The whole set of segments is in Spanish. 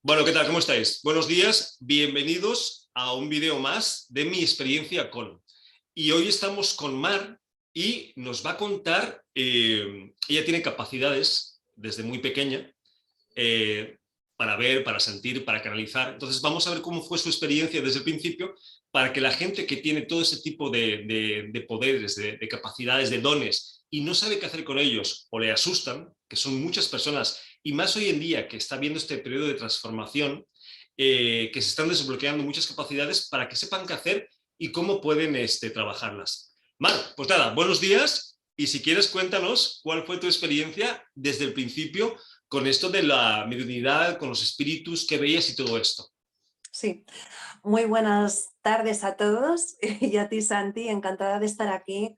Bueno, ¿qué tal? ¿Cómo estáis? Buenos días, bienvenidos a un vídeo más de mi experiencia con. Y hoy estamos con Mar y nos va a contar, ella tiene capacidades desde muy pequeña para ver, para sentir, para canalizar. Entonces vamos a ver cómo fue su experiencia desde el principio para que la gente que tiene todo ese tipo de poderes, de capacidades, de dones y no sabe qué hacer con ellos o le asustan, que son muchas personas, y más hoy en día que está viendo este periodo de transformación, que se están desbloqueando muchas capacidades para que sepan qué hacer y cómo pueden trabajarlas. Mar, pues nada, buenos días y si quieres cuéntanos cuál fue tu experiencia desde el principio con esto de la mediunidad, con los espíritus, qué veías y todo esto. Sí, muy buenas tardes a todos y a ti, Santi, encantada de estar aquí.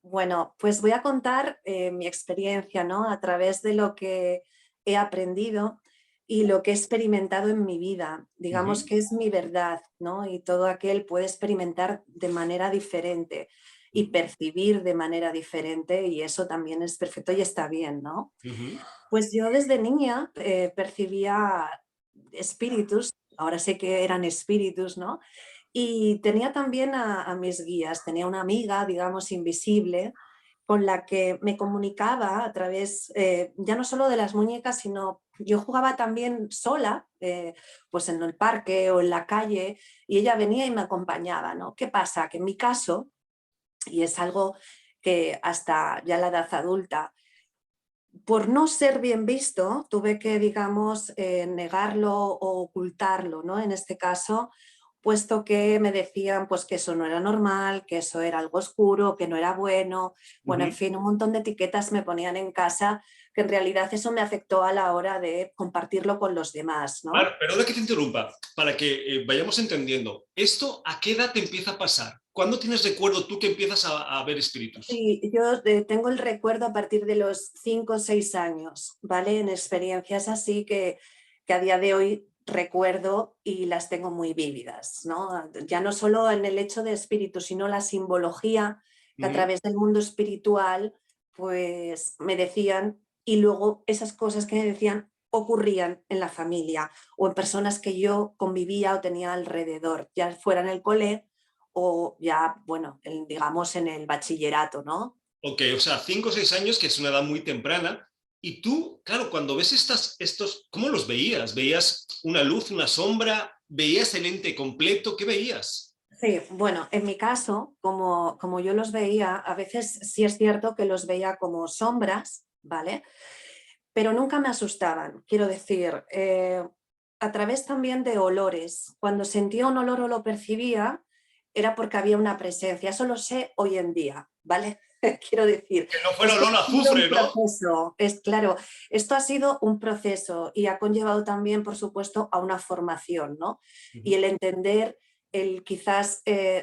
Bueno, pues voy a contar mi experiencia, ¿no? A través de lo que he aprendido y lo que he experimentado en mi vida. Digamos que es mi verdad, ¿no? Y todo aquel puede experimentar de manera diferente y percibir de manera diferente y eso también es perfecto y está bien, ¿no? Pues yo desde niña percibía espíritus, ahora sé que eran espíritus, ¿no? Y tenía también a mis guías, tenía una amiga, digamos, invisible, con la que me comunicaba a través, ya no solo de las muñecas, sino yo jugaba también sola, pues en el parque o en la calle, y ella venía y me acompañaba, ¿no? ¿Qué pasa? Que en mi caso, y es algo que hasta ya la edad adulta, por no ser bien visto, tuve que, digamos, negarlo o ocultarlo, ¿no? En este caso, puesto que me decían pues, que eso no era normal, que eso era algo oscuro, que no era bueno, bueno, en fin, un montón de etiquetas me ponían en casa, que en realidad eso me afectó a la hora de compartirlo con los demás, ¿no? Perdona que te interrumpa, para que vayamos entendiendo. ¿Esto a qué edad te empieza a pasar? ¿Cuándo tienes recuerdo tú que empiezas a ver espíritus? Sí, yo tengo el recuerdo a partir de los 5 o 6 años, ¿vale? En experiencias así que a día de hoy recuerdo y las tengo muy vívidas, ¿no? Ya no solo en el hecho de espíritu, sino la simbología que a través del mundo espiritual pues me decían y luego esas cosas que me decían ocurrían en la familia o en personas que yo convivía o tenía alrededor, ya fuera en el cole o ya, bueno, digamos en el bachillerato, ¿no? Ok, o sea, 5 o 6 años, que es una edad muy temprana. Y tú, claro, cuando ves estos, ¿cómo los veías? ¿Veías una luz, una sombra? ¿Veías el ente completo? ¿Qué veías? Sí, bueno, en mi caso, como yo los veía, a veces sí es cierto que los veía como sombras, ¿vale? Pero nunca me asustaban, quiero decir, a través también de olores. Cuando sentía un olor o lo percibía, era porque había una presencia. Eso lo sé hoy en día, ¿vale? Quiero decir, Que no fuera esto olor a ha sido un azufre, ¿no? proceso, es claro, esto ha sido un proceso y ha conllevado también, por supuesto, a una formación, ¿no? Y el entender, el quizás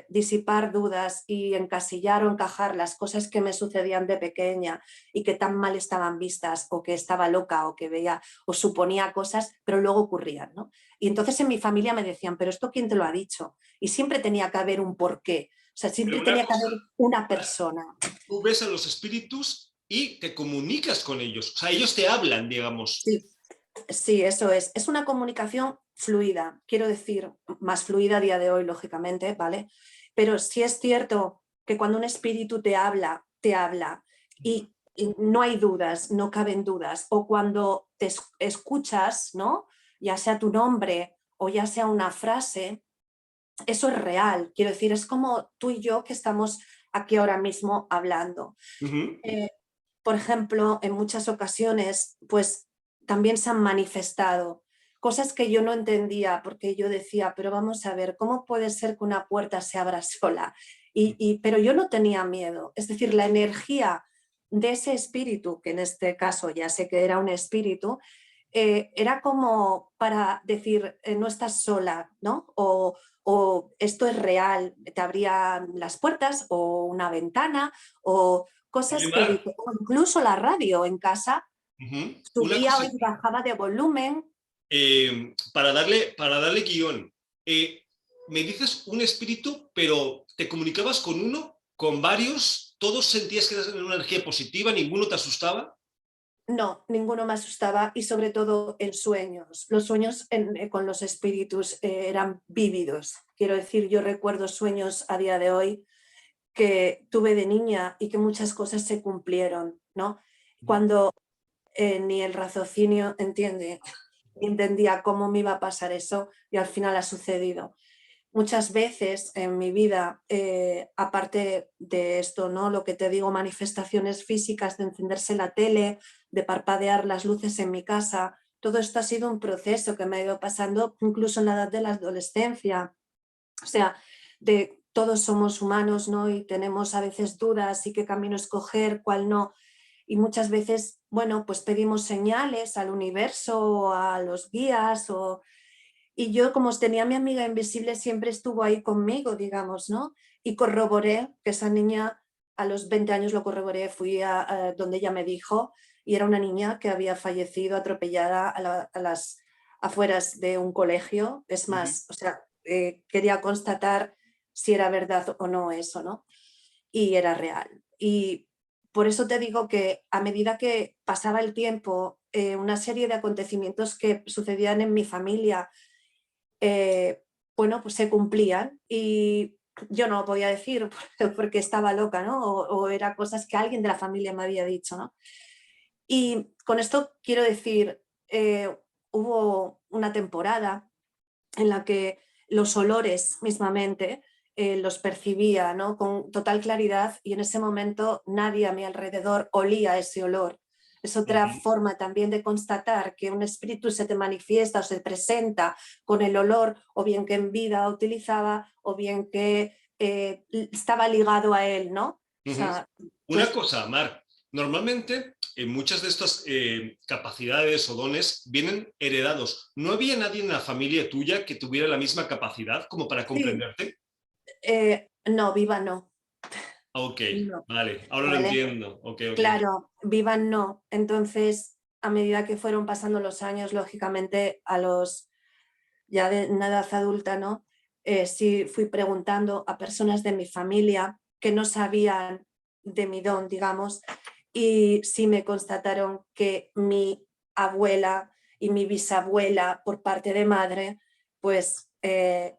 disipar dudas y encasillar o encajar las cosas que me sucedían de pequeña y que tan mal estaban vistas o que estaba loca o que veía o suponía cosas, pero luego ocurrían, ¿no? Y entonces en mi familia me decían, pero ¿esto quién te lo ha dicho? Y siempre tenía que haber un porqué, o sea, Pero siempre una tenía que cosa, haber una persona. tú ves a los espíritus y te comunicas con ellos. O sea, ellos te hablan, digamos. Sí, sí, eso es. Es una comunicación fluida, quiero decir, más fluida a día de hoy, lógicamente, ¿vale? Pero sí es cierto que cuando un espíritu te habla y no hay dudas, no caben dudas. O cuando te escuchas, ¿no? Ya sea tu nombre o ya sea una frase, eso es real. Quiero decir, es como tú y yo que estamos aquí ahora mismo hablando. Eh, por ejemplo, en muchas ocasiones, pues también se han manifestado cosas que yo no entendía, porque yo decía, pero vamos a ver, ¿cómo puede ser que una puerta se abra sola? Pero yo no tenía miedo, es decir, la energía de ese espíritu, que en este caso ya sé que era un espíritu, era como para decir, no estás sola, ¿no? O esto es real, te abrían las puertas o una ventana o Oye, cosas que Mar, dije, o incluso la radio en casa una subía o cosita. bajaba de volumen. Para darle guión, me dices un espíritu, pero ¿te comunicabas con uno, con varios? ¿Todos sentías que eras en una energía positiva? ¿Ninguno te asustaba? No, ninguno me asustaba y sobre todo en sueños. Los sueños con los espíritus eran vívidos. Quiero decir, yo recuerdo sueños a día de hoy que tuve de niña y que muchas cosas se cumplieron, ¿no? Cuando ni el raciocinio entendía cómo me iba a pasar eso y al final ha sucedido. Muchas veces en mi vida, aparte de esto, ¿no? Lo que te digo, manifestaciones físicas de encenderse la tele, de parpadear las luces en mi casa, todo esto ha sido un proceso que me ha ido pasando incluso en la edad de la adolescencia. O sea, todos somos humanos, ¿no? Y tenemos a veces dudas y qué camino escoger, cuál no. Y muchas veces, bueno, pues pedimos señales al universo, a los guías y yo, como tenía a mi amiga invisible, siempre estuvo ahí conmigo, digamos, ¿no? Y corroboré que esa niña, a los 20 años lo corroboré, fui a donde ella me dijo, y era una niña que había fallecido atropellada a las afueras de un colegio. Es Ujú. más, o sea, quería constatar si era verdad o no eso, ¿no? Y era real. Y por eso te digo que a medida que pasaba el tiempo, una serie de acontecimientos que sucedían en mi familia, eh, bueno, pues se cumplían y yo no lo podía decir porque estaba loca, ¿no? O era cosas que alguien de la familia me había dicho, ¿no? Y con esto quiero decir, hubo una temporada en la que los olores mismamente los percibía, ¿no? Con total claridad y en ese momento nadie a mi alrededor olía ese olor. Es otra Ujú. forma también de constatar que un espíritu se te manifiesta o se presenta con el olor, o bien que en vida utilizaba, o bien que estaba ligado a él, ¿no? O Ujú. sea, Una entonces, cosa, Mar, normalmente muchas de estas capacidades o dones vienen heredados. ¿No había nadie en la familia tuya que tuviera la misma capacidad como para sí, comprenderte? no, viva no, Ok, no, vale, ahora lo ¿vale? entiendo. Ok, ok. Claro, vivan no. Entonces, a medida que fueron pasando los años, lógicamente, ya de una edad adulta, ¿no? Sí fui preguntando a personas de mi familia que no sabían de mi don, digamos, y sí me constataron que mi abuela y mi bisabuela por parte de madre, pues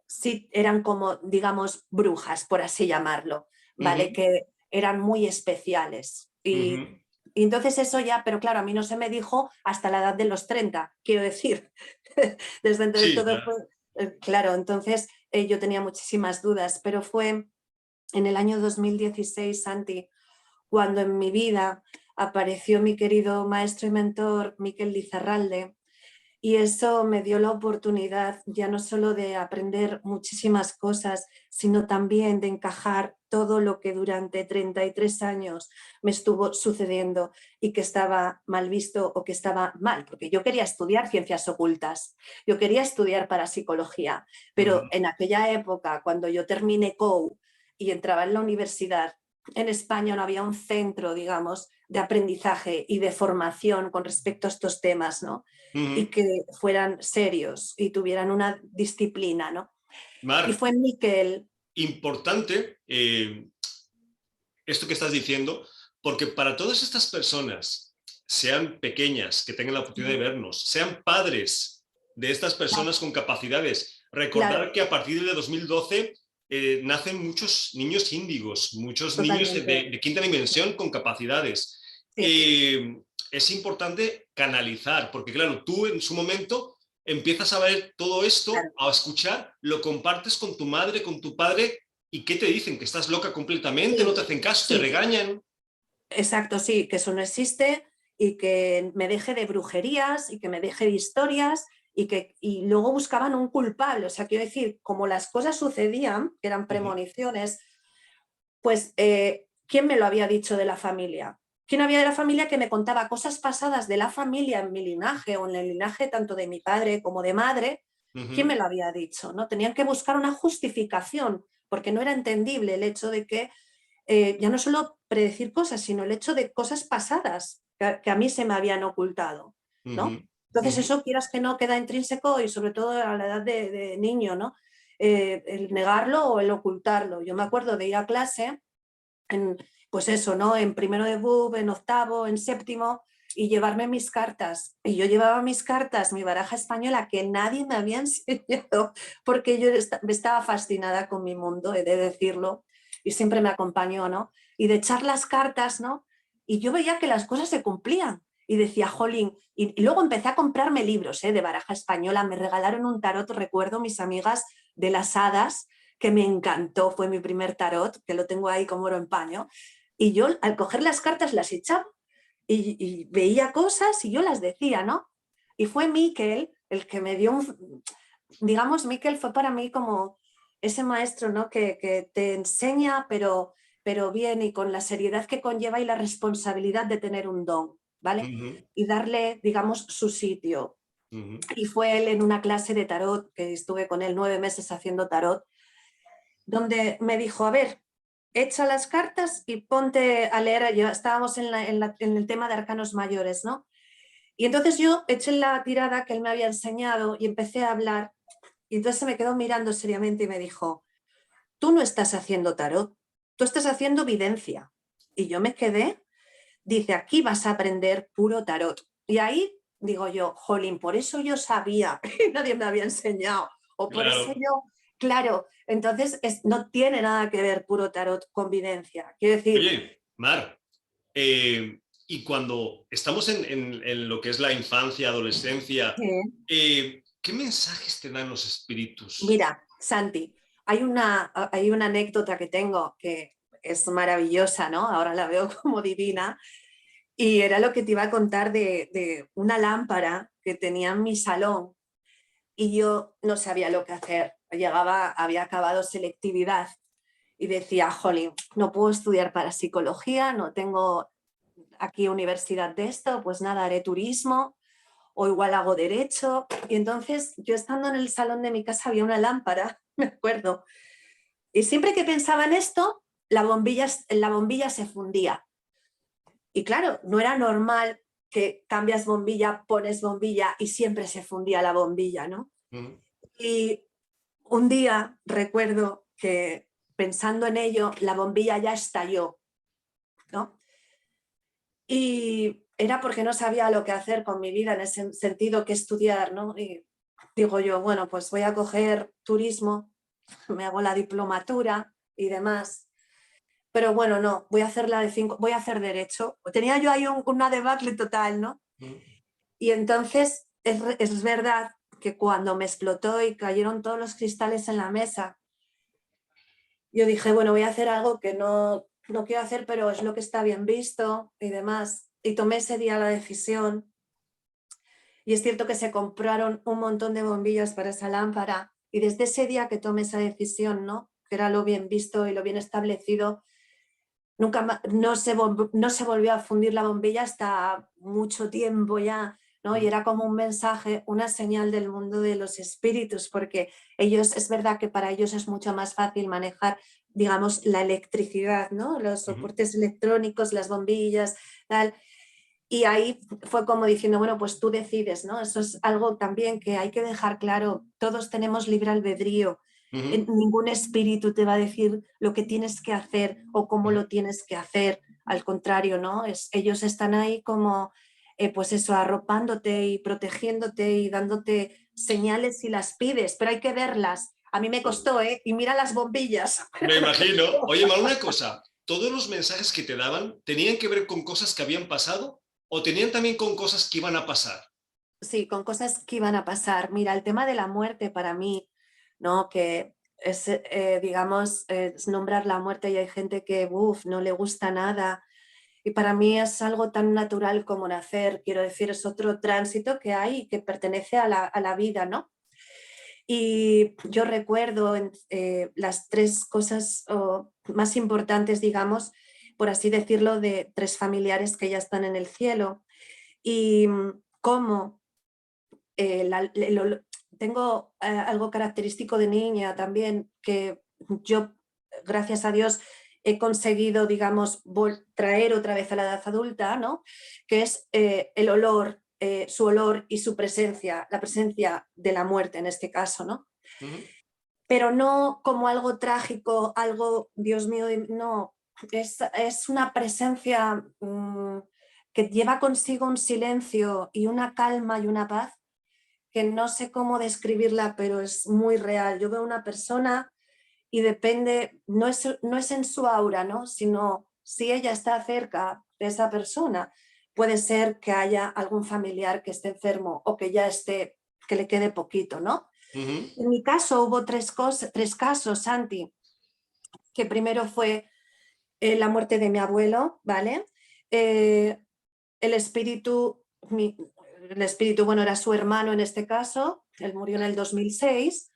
sí eran como, digamos, brujas, por así llamarlo, ¿vale? Ujú, Que eran muy especiales. ujú. Y entonces eso ya, pero claro, a mí no se me dijo hasta la edad de los 30, quiero decir. Desde entonces Sí, todo claro. fue, claro, entonces yo tenía muchísimas dudas, pero fue en el año 2016, Santi, cuando en mi vida apareció mi querido maestro y mentor Miquel Lizarralde, y eso me dio la oportunidad ya no solo de aprender muchísimas cosas, sino también de encajar todo lo que durante 33 años me estuvo sucediendo y que estaba mal visto o que estaba mal, porque yo quería estudiar ciencias ocultas, yo quería estudiar parapsicología, Ujú, pero en aquella época, cuando yo terminé COU y entraba en la universidad, en España no había un centro, digamos, de aprendizaje y de formación con respecto a estos temas, ¿no? Y ujú. que fueran serios y tuvieran una disciplina, ¿no? Y Mar, fue Miquel, importante esto que estás diciendo, porque para todas estas personas, sean pequeñas, que tengan la oportunidad de vernos, sean padres de estas personas con capacidades, recordar claro, que a partir de 2012 nacen muchos niños índigos, muchos niños totalmente, de quinta dimensión con capacidades. sí, Es importante canalizar, porque claro, tú en su momento empiezas a ver todo esto, claro, a escuchar, lo compartes con tu madre, con tu padre. ¿Y qué te dicen? ¿Que estás loca completamente? ¿No sí, te hacen caso? ¿Te sí, regañan? exacto, sí, que eso no existe y que me deje de brujerías y que me deje de historias y luego buscaban un culpable, o sea, quiero decir, como las cosas sucedían, que eran Uh -huh, premoniciones, pues, ¿quién me lo había dicho de la familia? ¿Quién había de la familia que me contaba cosas pasadas de la familia en mi linaje o en el linaje tanto de mi padre como de madre? uh ¿Quién me -huh. lo había dicho? ¿No? Tenían que buscar una justificación porque no era entendible el hecho de que ya no solo predecir cosas, sino el hecho de cosas pasadas que a mí se me habían ocultado, Uh ¿no? -huh, uh Entonces -huh. eso, quieras que no, queda intrínseco y sobre todo a la edad de niño, ¿no? El negarlo o el ocultarlo. Yo me acuerdo de ir a clase, en, pues eso, ¿no? En primero de BUP, en octavo, en séptimo, y llevarme mis cartas. Y yo llevaba mis cartas, mi baraja española, que nadie me había enseñado, porque yo estaba fascinada con mi mundo, he de decirlo, y siempre me acompañó, ¿no? Y de echar las cartas, ¿no? Y yo veía que las cosas se cumplían. Y decía, jolín, y luego empecé a comprarme libros de baraja española, me regalaron un tarot, recuerdo mis amigas de las hadas, que me encantó, fue mi primer tarot, que lo tengo ahí como oro en paño, y yo al coger las cartas las echaba y veía cosas y yo las decía, ¿no? Y fue Miquel el que me dio digamos, Miquel fue para mí como ese maestro, ¿no? Que te enseña, pero bien y con la seriedad que conlleva y la responsabilidad de tener un don, ¿vale? Ujú, Y darle, digamos, su sitio. ujú. Y fue él en una clase de tarot, que estuve con él 9 meses haciendo tarot, donde me dijo, a ver, echa las cartas y ponte a leer. Yo, estábamos en el tema de arcanos mayores, ¿no? Y entonces yo eché la tirada que él me había enseñado y empecé a hablar. Y entonces se me quedó mirando seriamente y me dijo, tú no estás haciendo tarot, tú estás haciendo videncia. Y yo me quedé, dice, aquí vas a aprender puro tarot. Y ahí digo yo, jolín, por eso yo sabía y nadie me había enseñado. O por eso Claro. yo, claro, entonces no tiene nada que ver puro tarot con videncia. Quiero decir, Oye, Mar, y cuando estamos en lo que es la infancia, adolescencia, ¿qué mensajes te dan los espíritus? mira, Santi, hay una anécdota que tengo que es maravillosa, ¿no? Ahora la veo como divina. Y era lo que te iba a contar de una lámpara que tenía en mi salón y yo no sabía lo que hacer. Llegaba, había acabado selectividad y decía, jolín, no puedo estudiar para psicología, no tengo aquí universidad de esto, pues nada, haré turismo o igual hago derecho. Y entonces yo estando en el salón de mi casa había una lámpara, me acuerdo, y siempre que pensaba en esto, la bombilla se fundía. Y claro, no era normal que cambias bombilla, pones bombilla y siempre se fundía la bombilla, ¿no? Ujú. Y un día recuerdo que pensando en ello, la bombilla ya estalló, ¿no? Y era porque no sabía lo que hacer con mi vida en ese sentido, que estudiar, ¿no? Y digo yo, bueno, pues voy a coger turismo, me hago la diplomatura y demás. Pero bueno, no, voy a hacer la de 5, voy a hacer derecho. Tenía yo ahí una debacle total, ¿no? Ujú. Y entonces es verdad que cuando me explotó y cayeron todos los cristales en la mesa, yo dije, bueno, voy a hacer algo que no quiero hacer, pero es lo que está bien visto y demás. Y tomé ese día la decisión. Y es cierto que se compraron un montón de bombillas para esa lámpara. Y desde ese día que tomé esa decisión, ¿no? Que era lo bien visto y lo bien establecido, nunca más, no se volvió a fundir la bombilla hasta mucho tiempo ya, ¿no? Y Ujú. era como un mensaje, una señal del mundo de los espíritus, porque ellos, es verdad que para ellos es mucho más fácil manejar, digamos, la electricidad, ¿no? Los Ujú. soportes electrónicos, las bombillas, tal. Y ahí fue como diciendo, bueno, pues tú decides, ¿no? Eso es algo también que hay que dejar claro, todos tenemos libre albedrío, Ujú. ningún espíritu te va a decir lo que tienes que hacer o cómo Ujú. lo tienes que hacer, al contrario, ¿no? Ellos están ahí como, pues eso, arropándote y protegiéndote y dándote señales si las pides, pero hay que verlas. A mí me costó, ¿eh? Y mira las bombillas. Me imagino. Oye, Mar, una cosa, ¿todos los mensajes que te daban tenían que ver con cosas que habían pasado o tenían también con cosas que iban a pasar? Sí, con cosas que iban a pasar. Mira, el tema de la muerte para mí, ¿no? Que es, digamos, es nombrar la muerte y hay gente que, no le gusta nada. Y para mí es algo tan natural como nacer, quiero decir, es otro tránsito que hay y que pertenece a la vida, ¿no? Y yo recuerdo las tres cosas más importantes, digamos, por así decirlo, de tres familiares que ya están en el cielo y cómo tengo algo característico de niña también, que yo, gracias a Dios, he conseguido, digamos, traer otra vez a la edad adulta, ¿no? Que es el olor, su olor y su presencia, la presencia de la muerte en este caso, ¿no? Ujú. Pero no como algo trágico, algo, Dios mío, no, es una presencia que lleva consigo un silencio y una calma y una paz que no sé cómo describirla, pero es muy real. Yo veo una persona y depende, no es en su aura, ¿no? Sino si ella está cerca de esa persona, puede ser que haya algún familiar que esté enfermo o que ya esté, que le quede poquito, ¿no? Ujú. En mi caso hubo tres casos, Santi, que primero fue la muerte de mi abuelo, ¿vale? Eh, el espíritu, el espíritu, bueno, era su hermano en este caso, él murió en el 2006.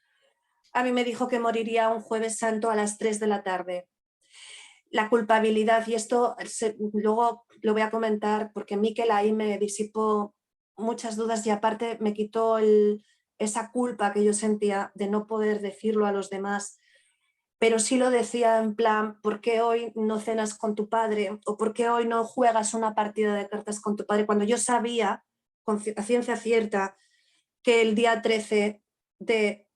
A mí me dijo que moriría un jueves santo a las 3 de la tarde. La culpabilidad, y esto luego lo voy a comentar porque Miquel ahí me disipó muchas dudas y aparte me quitó esa culpa que yo sentía de no poder decirlo a los demás, pero sí lo decía en plan, ¿por qué hoy no cenas con tu padre? ¿O por qué hoy no juegas una partida de cartas con tu padre? Cuando yo sabía, a ciencia cierta, que el día 13 de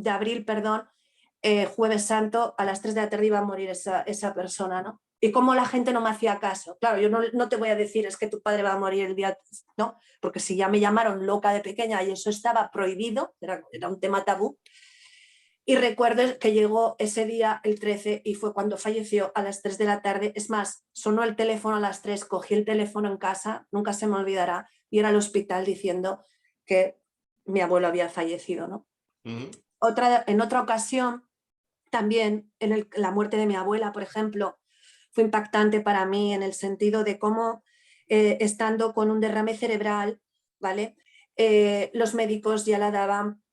abril, perdón, jueves santo, a las 3 de la tarde iba a morir esa persona, ¿no? Y cómo la gente no me hacía caso. Claro, yo no te voy a decir es que tu padre va a morir el día, ¿no? Porque si ya me llamaron loca de pequeña y eso estaba prohibido, era un tema tabú. Y recuerdo que llegó ese día, el 13, y fue cuando falleció a las 3 de la tarde. Es más, sonó el teléfono a las 3, cogí el teléfono en casa, nunca se me olvidará, y era al hospital diciendo que mi abuelo había fallecido, ¿no? Ujú. En otra ocasión, también la muerte de mi abuela, por ejemplo, fue impactante para mí en el sentido de cómo, estando con un derrame cerebral, ¿vale? Los médicos ya la daban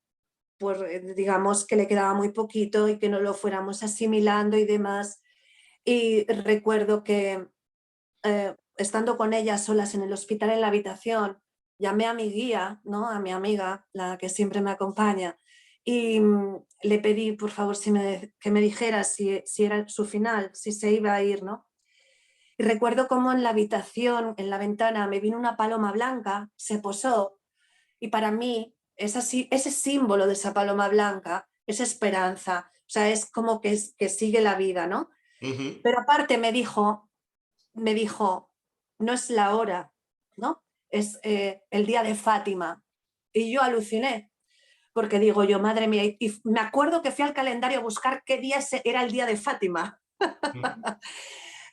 pues digamos que le quedaba muy poquito y que no lo fuéramos asimilando y demás. Y recuerdo que estando con ella solas en el hospital en la habitación, llamé a mi guía, ¿no? A mi amiga, la que siempre me acompaña, y le pedí, por favor, que me dijera si era su final, si se iba a ir, ¿no? Y recuerdo cómo en la habitación, en la ventana, me vino una paloma blanca, se posó y para mí ese símbolo de esa paloma blanca es esperanza, o sea, es como que sigue la vida, ¿no? Ujú. Pero aparte me dijo, no es la hora, ¿no? Es el día de Fátima. Y yo aluciné, porque digo yo, madre mía, y me acuerdo que fui al calendario a buscar qué día era el día de Fátima. Ujú.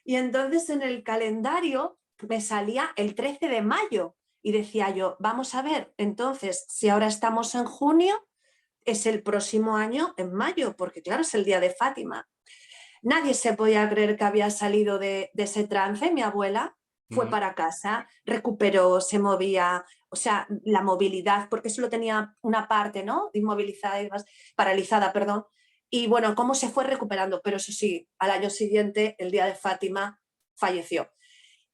Y entonces en el calendario me salía el 13 de mayo y decía yo, vamos a ver, entonces, si ahora estamos en junio, es el próximo año en mayo, porque claro, es el día de Fátima. Nadie se podía creer que había salido de ese trance. Mi abuela fue Ujú. para casa, recuperó, se movía, o sea, la movilidad, porque solo tenía una parte, ¿no? Inmovilizada y demás, paralizada, perdón. Y bueno, cómo se fue recuperando, pero eso sí, al año siguiente, el día de Fátima, falleció.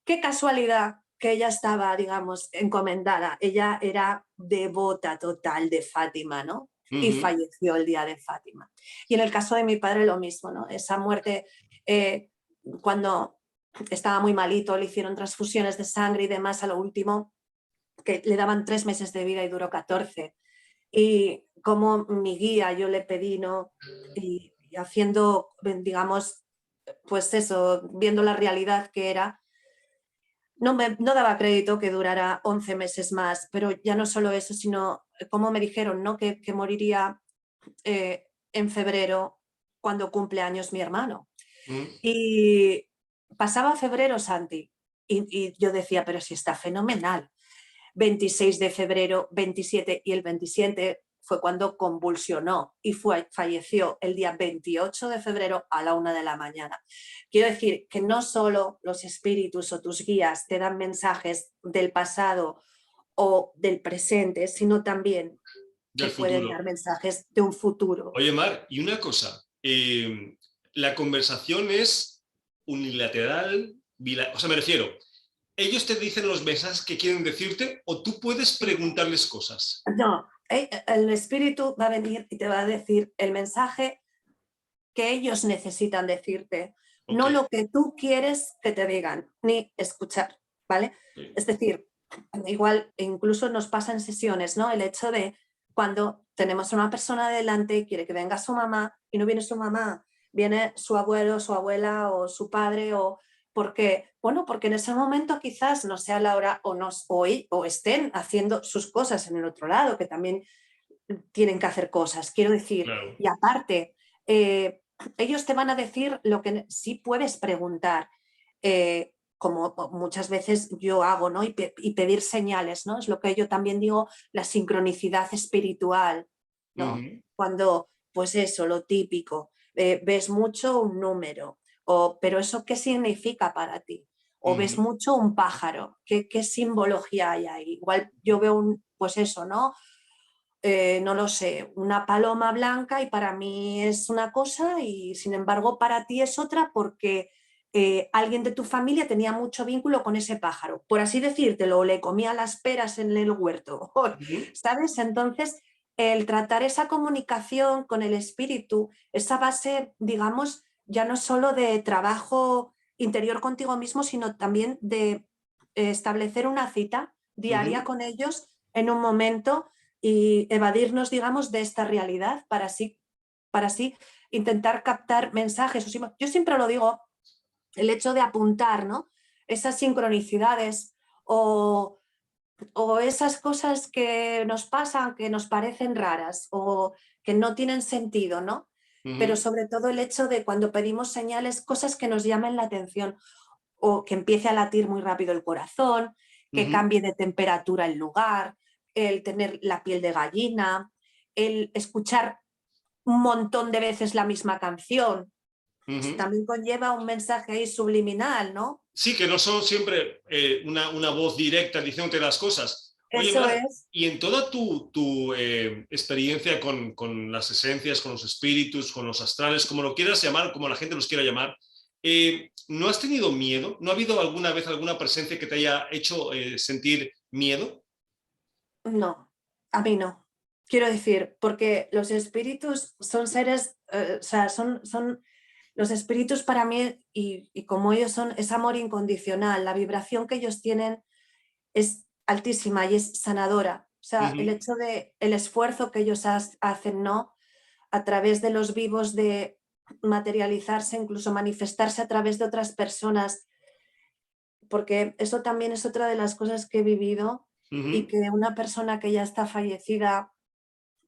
Qué casualidad que ella estaba, digamos, encomendada. Ella era devota total de Fátima, ¿no? Y Ujú. falleció el día de Fátima. Y en el caso de mi padre lo mismo, ¿no? Esa muerte, eh, cuando estaba muy malito, le hicieron transfusiones de sangre y demás a lo último, que le daban 3 meses de vida y duró 14. Y como mi guía yo le pedí, ¿no? Y haciendo, digamos, pues eso, viendo la realidad que era, no daba crédito que durara 11 meses más, pero ya no solo eso, sino como me dijeron, ¿no? Que moriría en febrero cuando cumple años mi hermano. Ujú. Y pasaba febrero, Santi, y yo decía, pero si está fenomenal. 26 de febrero, 27 y el 27 fue cuando convulsionó y falleció el día 28 de febrero a la 1 de la mañana. Quiero decir que no solo los espíritus o tus guías te dan mensajes del pasado o del presente, sino también te Del pueden futuro. dar mensajes de un futuro. Oye, Mar, y una cosa, la conversación es unilateral, o sea, me refiero, ellos te dicen los mensajes que quieren decirte o tú puedes preguntarles cosas. No, el espíritu va a venir y te va a decir el mensaje que ellos necesitan decirte, Ok. no lo que tú quieres que te digan, ni escuchar, ¿vale? Sí. Es decir, igual incluso nos pasa en sesiones, ¿no? El hecho de cuando tenemos a una persona delante y quiere que venga su mamá y no viene su mamá, viene su abuelo, su abuela o su padre o Porque, bueno, porque en ese momento quizás no sea la hora o estén haciendo sus cosas en el otro lado, que también tienen que hacer cosas, quiero decir. Claro. Y aparte, eh, ellos te van a decir lo que sí puedes preguntar, como muchas veces yo hago, ¿no? Y pedir señales, ¿no? Es lo que yo también digo, la sincronicidad espiritual, ¿no? Ujú, Cuando, pues eso, lo típico, ves mucho un número, pero ¿eso qué significa para ti? O ves ujú, mucho un pájaro, ¿qué simbología hay ahí? Igual yo veo pues eso, ¿no? No lo sé, una paloma blanca y para mí es una cosa y sin embargo para ti es otra porque alguien de tu familia tenía mucho vínculo con ese pájaro, por así decírtelo, o le comía las peras en el huerto, ujú, ¿sabes? Entonces, el tratar esa comunicación con el espíritu, esa base, digamos, ya no solo de trabajo interior contigo mismo, sino también de establecer una cita diaria ujú. con ellos en un momento y evadirnos, digamos, de esta realidad para así intentar captar mensajes. Yo siempre lo digo, el hecho de apuntar, ¿no? Esas sincronicidades o, o esas cosas que nos pasan, que nos parecen raras o que no tienen sentido, ¿no? Pero Ujú, sobre todo el hecho de cuando pedimos señales, cosas que nos llamen la atención o que empiece a latir muy rápido el corazón, que ujú, cambie de temperatura el lugar, el tener la piel de gallina, el escuchar un montón de veces la misma canción. ujú. También conlleva un mensaje ahí subliminal, ¿no? Sí, que no son siempre una voz directa diciéndote las cosas. Oye, Eso Mar, es. y en toda tu experiencia con las esencias, con los espíritus, con los astrales, como lo quieras llamar, como la gente los quiera llamar, ¿no has tenido miedo? ¿No ha habido alguna vez alguna presencia que te haya hecho sentir miedo? No, a mí no. Quiero decir, porque los espíritus son seres, o sea, son los espíritus para mí y como ellos son, es amor incondicional. La vibración que ellos tienen es altísima y es sanadora. O sea, el Ujú, hecho de el esfuerzo que ellos hacen, ¿no? A través de los vivos de materializarse, incluso manifestarse a través de otras personas, porque eso también es otra de las cosas que he vivido y ujú, que una persona que ya está fallecida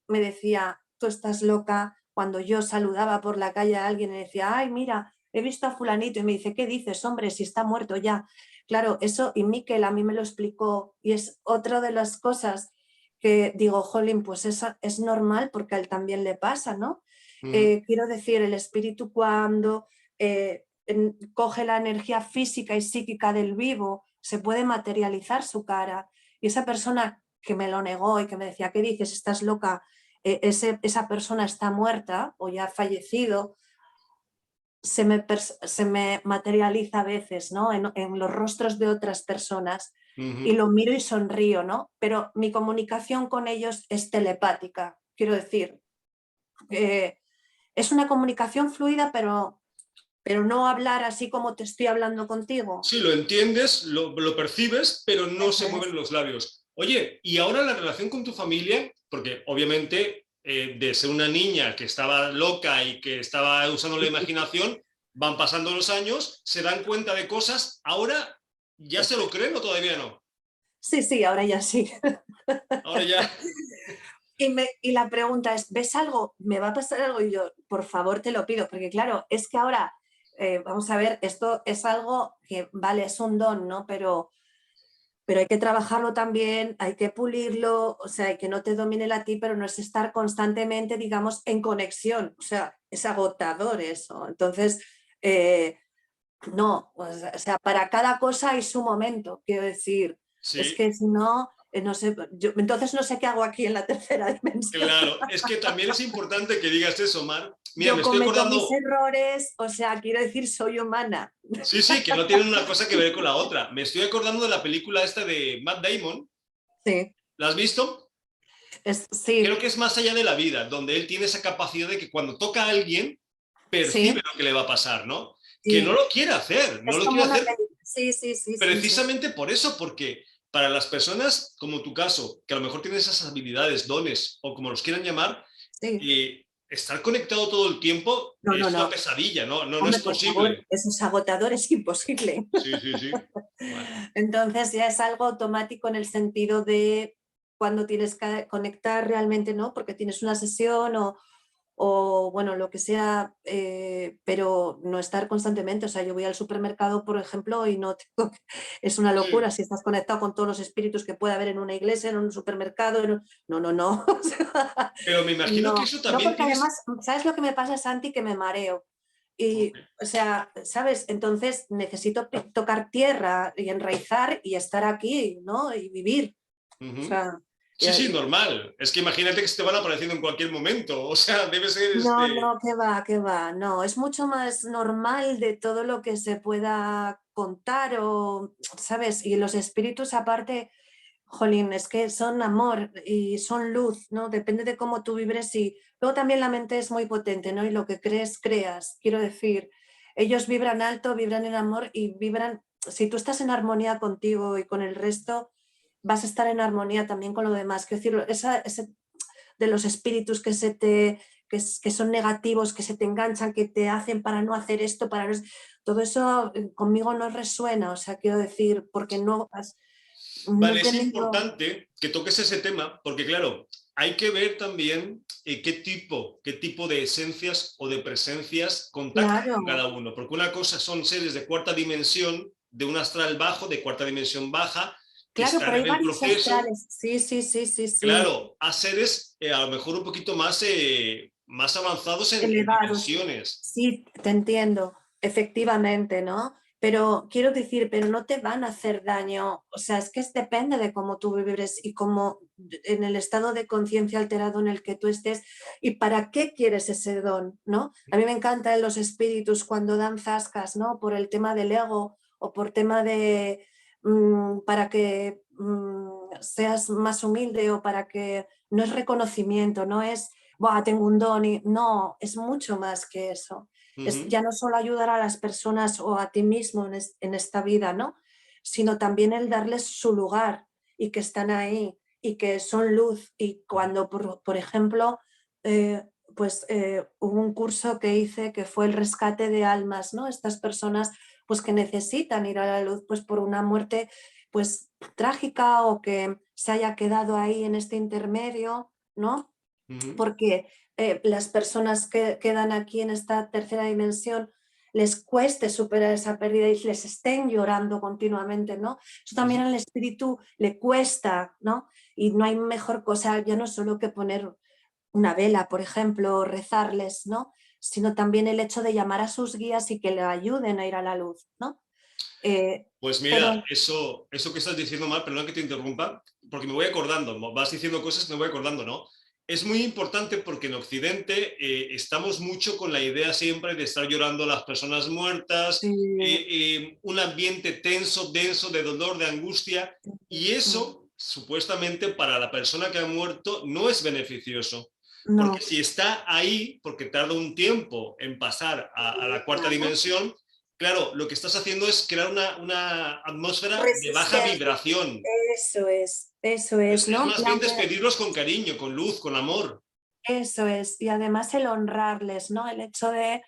me decía, tú estás loca, cuando yo saludaba por la calle a alguien y decía, ay, mira, he visto a fulanito y me dice, ¿qué dices, hombre, si está muerto ya? Claro, eso y Miquel a mí me lo explicó y es otra de las cosas que digo, jolín, pues es normal porque a él también le pasa, ¿no? ujú, Quiero decir, el espíritu cuando coge la energía física y psíquica del vivo, se puede materializar su cara. Y esa persona que me lo negó y que me decía, ¿qué dices? ¿Estás loca? Esa persona está muerta o ya ha fallecido, se me materializa a veces, ¿no? En los rostros de otras personas y ujú. lo miro y sonrío, ¿no? Pero mi comunicación con ellos es telepática, quiero decir, eh, es una comunicación fluida, pero no hablar así como te estoy hablando contigo. Sí, lo entiendes, lo percibes, pero no Eso se mueven es. los labios. Oye, y ahora la relación con tu familia, porque obviamente de ser una niña que estaba loca y que estaba usando la imaginación, van pasando los años, se dan cuenta de cosas, ahora ya se lo creen o todavía no. Sí, sí, ahora ya sí. Ahora ya. Y la pregunta es, ¿ves algo? ¿Me va a pasar algo? Y yo, por favor, te lo pido, porque claro, es que ahora, vamos a ver, esto es algo que, vale, es un don, ¿no? Pero hay que trabajarlo también, hay que pulirlo, o sea, hay que no te domine a ti, pero no es estar constantemente, digamos, en conexión, o sea, es agotador eso. Entonces, eh, no, pues, o sea, para cada cosa hay su momento, quiero decir. Es Sí, que si no, no sé, entonces no sé qué hago aquí en la tercera dimensión. claro. Es que también es importante que digas eso, Mar. Mira, Yo me estoy cometo mis acordando. errores, o sea, quiero decir, soy humana. Sí, sí, que no tienen una cosa que ver con la otra. Me estoy acordando de la película esta de Matt Damon. Sí, ¿La has visto? Creo sí, que es más allá de la vida, donde él tiene esa capacidad de que cuando toca a alguien, percibe sí, lo que le va a pasar, ¿no? Que no sí. lo quiere hacer, no Es lo como quiere una hacer película. Sí, sí, sí, sí, sí. precisamente por eso, porque para las personas como tu caso, que a lo mejor tienen esas habilidades, dones o como los quieran llamar, Sí, estar conectado todo el tiempo No, no, es una no. pesadilla, no Hombre, es por favor, posible. eso es agotador, es imposible. Sí, sí, sí. Vale. Entonces ya es algo automático en el sentido de cuando tienes que conectar realmente, ¿no? Porque tienes una sesión o bueno, lo que sea, pero no estar constantemente. O sea, yo voy al supermercado, por ejemplo, y no tengo es una locura Sí, si estás conectado con todos los espíritus que puede haber en una iglesia, en un supermercado, no, no, no. O sea, pero me imagino que no, eso no, también porque tienes... además, ¿sabes lo que me pasa, Santi? Que me mareo. Ok. Y, o sea, ¿sabes? Entonces necesito tocar tierra y enraizar y estar aquí, ¿no? Y vivir. O Ujú. sea, Sí, sí, normal. Es que imagínate que se te van apareciendo en cualquier momento. O sea, debe ser no, no, qué va, no, es mucho más normal de todo lo que se pueda contar o, ¿sabes? Y los espíritus aparte, jolín, es que son amor y son luz, ¿no? Depende de cómo tú vibres y luego también la mente es muy potente, ¿no? Y lo que crees, creas, quiero decir, ellos vibran alto, vibran en amor y vibran, si tú estás en armonía contigo y con el resto, vas a estar en armonía también con lo demás. Quiero decir, ese de los espíritus que que son negativos, que se te enganchan, que te hacen para no hacer esto, para no, todo eso conmigo no resuena, o sea, quiero decir, porque no he vale, es tenido, importante que toques ese tema porque, claro, hay que ver también qué tipo de esencias o de presencias contactan con claro, cada uno. Porque una cosa son seres de cuarta dimensión, de un astral bajo, de cuarta dimensión baja, que claro, están pero hay en el varios proceso. astrales, sí, sí, sí, sí, sí, Claro, a seres a lo mejor un poquito más, más avanzados en elevados. dimensiones. Sí, te entiendo, efectivamente, ¿no? Pero quiero decir, pero no te van a hacer daño. O sea, es que depende de cómo tú vibres y cómo en el estado de conciencia alterado en el que tú estés y para qué quieres ese don, ¿no? A mí me encantan los espíritus cuando dan zascas, ¿no? Por el tema del ego o por tema de para que seas más humilde o para que no es reconocimiento, no es Buah, tengo un don y no, es mucho más que eso. Es Ujú. ya no solo ayudar a las personas o a ti mismo en esta vida, ¿no? Sino también el darles su lugar y que están ahí y que son luz. Y cuando, por ejemplo, eh, hubo un curso que hice que fue el rescate de almas, ¿no? Estas personas pues que necesitan ir a la luz pues por una muerte pues trágica o que se haya quedado ahí en este intermedio, ¿no? Ujú. Porque las personas que quedan aquí en esta tercera dimensión les cueste superar esa pérdida y les estén llorando continuamente, ¿no? Eso también Ujú. al espíritu le cuesta, ¿no? Y no hay mejor cosa, ya no solo que poner una vela, por ejemplo, o rezarles, ¿no? Sino también el hecho de llamar a sus guías y que le ayuden a ir a la luz, ¿no? Eh, Pues mira, pero eso que estás diciendo, Mar, perdón que te interrumpa, porque me voy acordando, vas diciendo cosas que me voy acordando, ¿no? Es muy importante porque en Occidente estamos mucho con la idea siempre de estar llorando a las personas muertas, sí, un ambiente tenso, denso, de dolor, de angustia, y eso supuestamente para la persona que ha muerto no es beneficioso. Porque no, si está ahí, porque tarda un tiempo en pasar a la cuarta claro. dimensión, claro, lo que estás haciendo es crear una atmósfera de baja Resistencia, vibración. eso es, Es ¿no? Y más bien aunque despedirlos con cariño, con luz, con amor. eso es, y además el honrarles, ¿no? El hecho de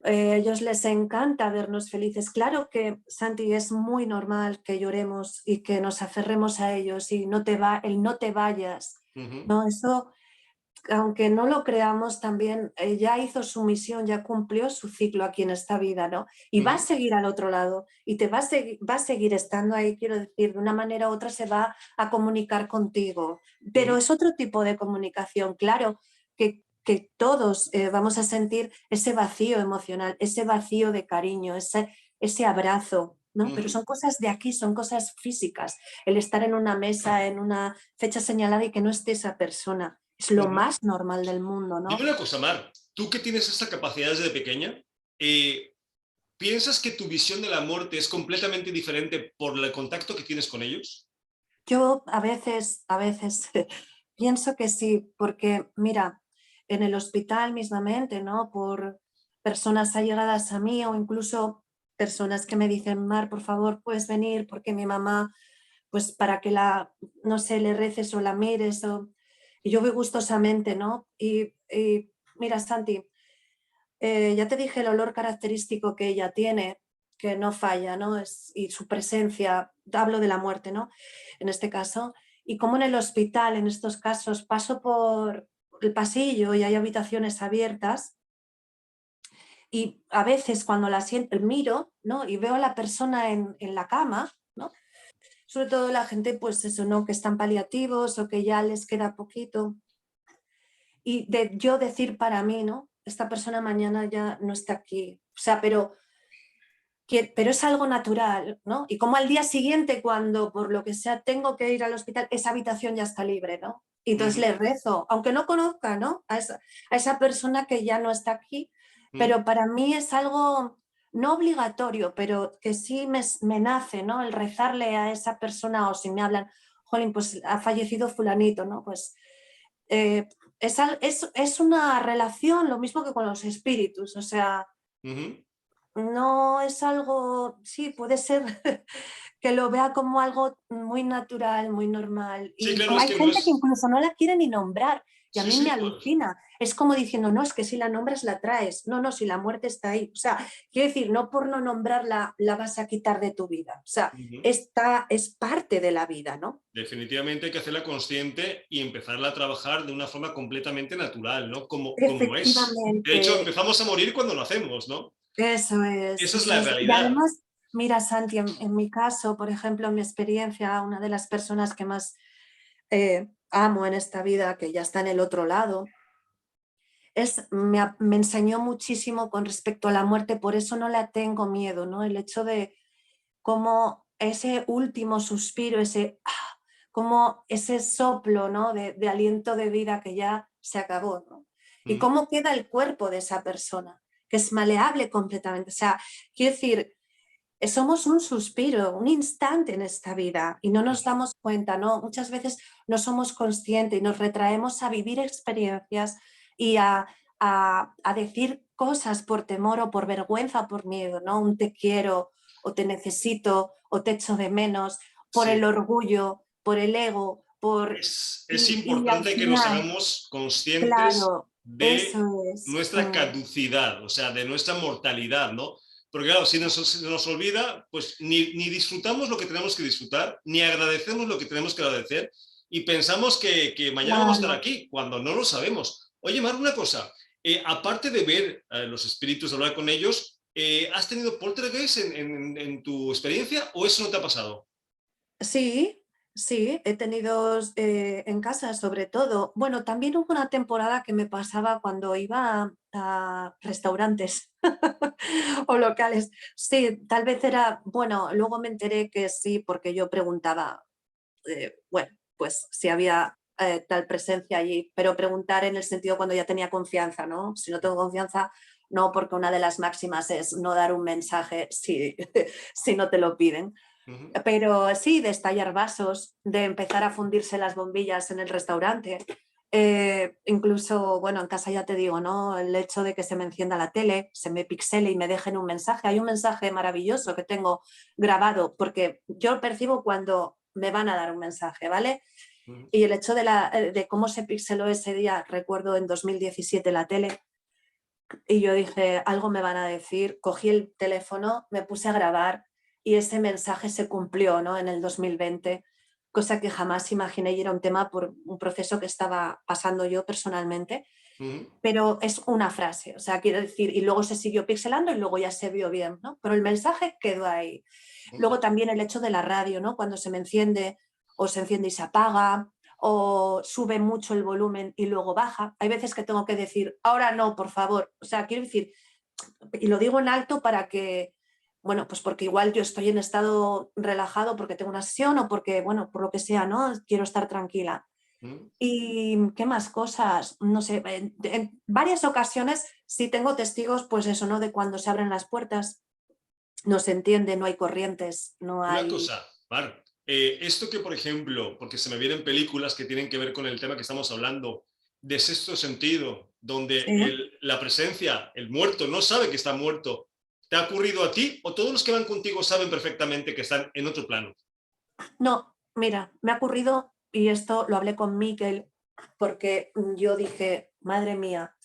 ellos les encanta vernos felices. Claro que, Santi, es muy normal que lloremos y que nos aferremos a ellos y el no te vayas, Uh -huh, ¿no? Eso aunque no lo creamos, también ya hizo su misión, ya cumplió su ciclo aquí en esta vida, ¿no? Y uh va a -huh, seguir al otro lado y va a seguir estando ahí, quiero decir, de una manera u otra se va a comunicar contigo, uh pero -huh. es otro tipo de comunicación, claro, que todos vamos a sentir ese vacío emocional, ese vacío de cariño, ese abrazo, ¿no? Pero son cosas de aquí, son cosas físicas. El estar en una mesa, en una fecha señalada y que no esté esa persona. Es Uh lo -huh. más normal del mundo, Dime ¿no? una cosa, Mar. Tú que tienes esta capacidad desde pequeña, ¿piensas que tu visión de la muerte es completamente diferente por el contacto que tienes con ellos? Yo a veces pienso que sí, porque mira, en el hospital mismamente, ¿no? Por personas allegadas a mí o incluso personas que me dicen, Mar, por favor, puedes venir porque mi mamá, pues para que no sé, le reces o la mires. Y yo voy gustosamente, ¿no? Y Mira, Santi, ya te dije el olor característico que ella tiene, que no falla, ¿no? Y su presencia, hablo de la muerte, ¿no? En este caso, y como en el hospital, en estos casos, paso por el pasillo y hay habitaciones abiertas y a veces cuando la siento, miro, ¿no? Y veo a la persona en la cama, ¿no? Sobre todo la gente, pues eso, ¿no? Que están paliativos o que ya les queda poquito. Y yo decir para mí, ¿no? Esta persona mañana ya no está aquí. O sea, pero es algo natural, ¿no? Y como al día siguiente, cuando por lo que sea tengo que ir al hospital, esa habitación ya está libre, ¿no? Y entonces Ujú, le rezo, aunque no conozca, ¿no? A esa persona que ya no está aquí, ujú. pero para mí es algo no obligatorio, pero que sí me nace, ¿no? El rezarle a esa persona o si me hablan, jolín, pues ha fallecido fulanito, ¿no? Pues eh, es una relación, lo mismo que con los espíritus, o sea, Ujú. no es algo, sí, puede ser que lo vea como algo muy natural, muy normal. Sí, Y claro, es hay que no gente que es... incluso no la quiere ni nombrar. Y a Sí, mí me sí, pues alucina. Es como diciendo, no, es que si la nombras la traes. No, no, si la muerte está ahí. O sea, quiero decir, no por no nombrarla la vas a quitar de tu vida. O sea, ujú. esta es parte de la vida, ¿no? Definitivamente hay que hacerla consciente y empezarla a trabajar de una forma completamente natural, ¿no? Como es. De hecho, Efectivamente, empezamos a morir cuando lo hacemos, ¿no? eso es, Esa es eso la es. Y realidad. además, mira, Santi, en mi caso, por ejemplo, en mi experiencia, una de las personas que más amo en esta vida, que ya está en el otro lado, me enseñó muchísimo con respecto a la muerte, por eso no la tengo miedo, ¿no? El hecho de cómo ese último suspiro, como ese soplo, ¿no? De aliento de vida que ya se acabó, ¿no? Y Ujú. cómo queda el cuerpo de esa persona, que es maleable completamente. O sea, quiero decir, somos un suspiro, un instante en esta vida y no nos damos cuenta, ¿no? Muchas veces no somos conscientes y nos retraemos a vivir experiencias y a decir cosas por temor o por vergüenza o por miedo, ¿no? Un te quiero o te necesito o te echo de menos por el Sí. orgullo, por el ego, Es y al importante que nos final, hagamos conscientes claro, eso de es. nuestra caducidad, o sea, de nuestra mortalidad, ¿no? Porque claro, si se nos olvida, pues ni disfrutamos lo que tenemos que disfrutar, ni agradecemos lo que tenemos que agradecer, y pensamos que mañana vamos a estar Claro. aquí, cuando no lo sabemos. Oye, Mar, una cosa, aparte de ver los espíritus, hablar con ellos, ¿has tenido poltergeist en tu experiencia o eso no te ha pasado? Sí, sí, he tenido en casa sobre todo. Bueno, también hubo una temporada que me pasaba cuando iba a restaurantes o locales. Sí, tal vez era, bueno, luego me enteré que sí, porque yo preguntaba, bueno, pues si había tal presencia allí, pero preguntar en el sentido cuando ya tenía confianza, ¿no? Si no tengo confianza, no, porque una de las máximas es no dar un mensaje si, si no te lo piden. Ujú, Pero sí, de estallar vasos, de empezar a fundirse las bombillas en el restaurante. Incluso, bueno, en casa ya te digo, ¿no? El hecho de que se me encienda la tele, se me pixele y me dejen un mensaje. Hay un mensaje maravilloso que tengo grabado porque yo percibo cuando me van a dar un mensaje, ¿vale? ujú. Y el hecho de cómo se pixeló ese día, recuerdo en 2017 la tele, y yo dije, algo me van a decir, cogí el teléfono, me puse a grabar y ese mensaje se cumplió, ¿no? En el 2020, cosa que jamás imaginé y era un tema por un proceso que estaba pasando yo personalmente, Ujú, pero es una frase, o sea, quiero decir, y luego se siguió pixelando y luego ya se vio bien, ¿no? Pero el mensaje quedó ahí. ujú. Luego también el hecho de la radio, ¿no? Cuando se me enciende o se enciende y se apaga o sube mucho el volumen y luego baja. Hay veces que tengo que decir, ahora no, por favor. O sea, quiero decir, y lo digo en alto para que, bueno, pues porque igual yo estoy en estado relajado porque tengo una sesión o porque, bueno, por lo que sea, ¿no? Quiero estar tranquila. Ujú. ¿Y qué más cosas? No sé, en varias ocasiones sí tengo testigos, pues eso, ¿no? De cuando se abren las puertas, no se entiende, no hay corrientes, no Una hay... cosa, Mar, esto que, por ejemplo, porque se me vienen películas que tienen que ver con el tema que estamos hablando, de sexto sentido, donde Sí. la presencia, el muerto, no sabe que está muerto, ¿te ha ocurrido a ti o todos los que van contigo saben perfectamente que están en otro plano? No, mira, me ha ocurrido, y esto lo hablé con Miquel, porque yo dije, madre mía,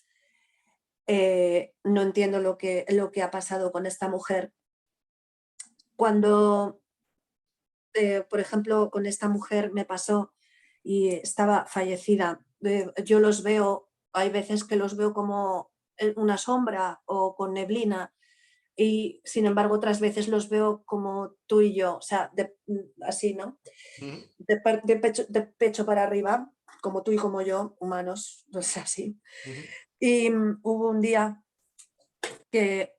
no entiendo lo que ha pasado con esta mujer. Cuando, por ejemplo, con esta mujer me pasó y estaba fallecida, yo los veo, hay veces que los veo como una sombra o con neblina, y sin embargo otras veces los veo como tú y yo, o sea, así, ¿no? Ujú. De pecho para arriba, como tú y como yo, humanos, no sé, así. Ujú. Y hubo un día que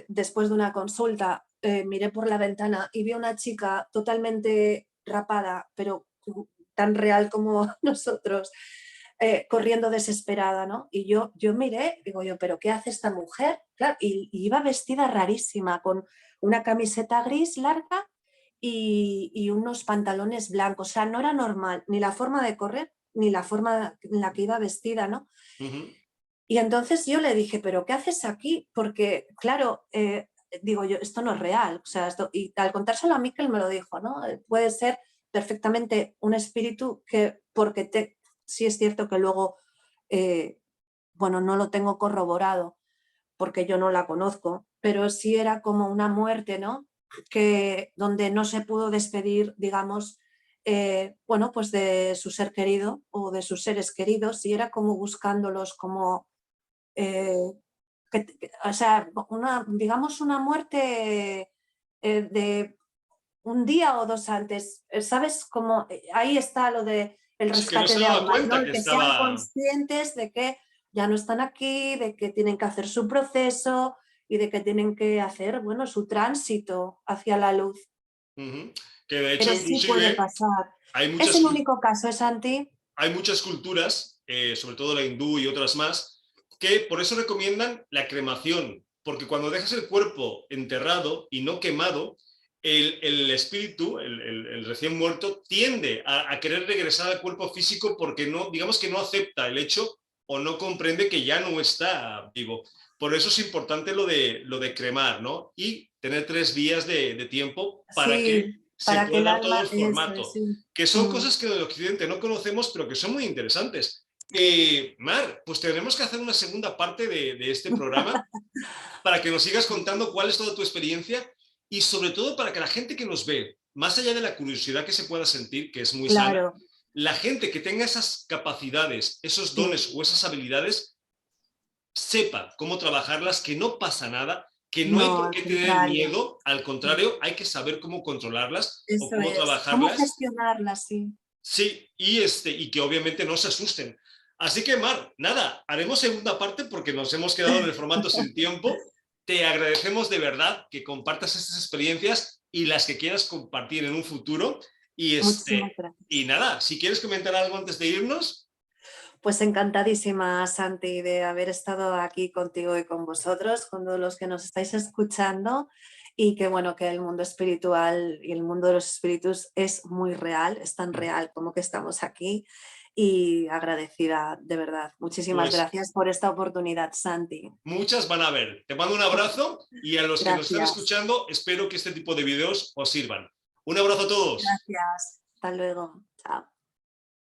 después de una consulta miré por la ventana y vi a una chica totalmente rapada, pero tan real como nosotros, corriendo desesperada, ¿no? Y yo miré, digo yo, ¿pero qué hace esta mujer? Claro, y iba vestida rarísima, con una camiseta gris larga y unos pantalones blancos. O sea, no era normal ni la forma de correr ni la forma en la que iba vestida, ¿no? Ujú. Y entonces yo le dije, ¿pero qué haces aquí? Porque, claro, digo yo, esto no es real. O sea, y al contárselo a Miquel me lo dijo, ¿no? Puede ser perfectamente un espíritu que, porque sí es cierto que luego, eh, bueno, no lo tengo corroborado porque yo no la conozco, pero sí era como una muerte, ¿no? Que donde no se pudo despedir, digamos, bueno, pues de su ser querido o de sus seres queridos, y era como buscándolos, como eh, o sea, digamos una muerte de un día o dos antes. ¿Sabes? Como ahí está lo de el Sí, que no rescate se de daba almas, ¿no? cuenta El que que sean estaba... conscientes de que ya no están aquí, de que tienen que hacer su proceso y de que tienen que hacer, bueno, su tránsito hacia la luz. Ujú. Que de hecho Pero sí puede inclusive pasar. hay Es muchas, el único caso, ¿es, Santi? hay muchas culturas, sobre todo la hindú y otras más, que por eso recomiendan la cremación, porque cuando dejas el cuerpo enterrado y no quemado, el espíritu, el recién muerto, tiende a querer regresar al cuerpo físico porque no, digamos que no acepta el hecho o no comprende que ya no está vivo. Por eso es importante lo de cremar, ¿no? Y tener 3 días de tiempo para que Sí, se para que pueda el dar todo alma, el eso es, formato, sí. que son Mm. cosas que en el occidente no conocemos, pero que son muy interesantes. Mar, pues tendremos que hacer una segunda parte de este programa para que nos sigas contando cuál es toda tu experiencia y sobre todo para que la gente que nos ve, más allá de la curiosidad que se pueda sentir, que es muy sana, Claro, la gente que tenga esas capacidades, esos sí, dones o esas habilidades, sepa cómo trabajarlas, que no pasa nada, que no hay no, por al qué tener contrario. miedo, al Mm. contrario, hay que saber cómo controlarlas o Eso cómo es. ¿Cómo trabajarlas. gestionarla? Sí. Sí, y que obviamente no se asusten. Así que, Mar, nada, haremos segunda parte porque nos hemos quedado en el formato sin tiempo. Te agradecemos de verdad que compartas estas experiencias y las que quieras compartir en un futuro. Muchísimas Y gracias. nada, si quieres comentar algo antes de irnos. Pues encantadísima, Santi, de haber estado aquí contigo y con vosotros, con todos los que nos estáis escuchando, y que bueno, que el mundo espiritual y el mundo de los espíritus es muy real, es tan real como que estamos aquí, y agradecida, de verdad. Muchísimas Pues gracias por esta oportunidad, Santi. muchas van a ver. Te mando un abrazo y a los que nos están Gracias. escuchando, espero que este tipo de videos os sirvan. Un abrazo a todos. Gracias. Hasta luego. Chao.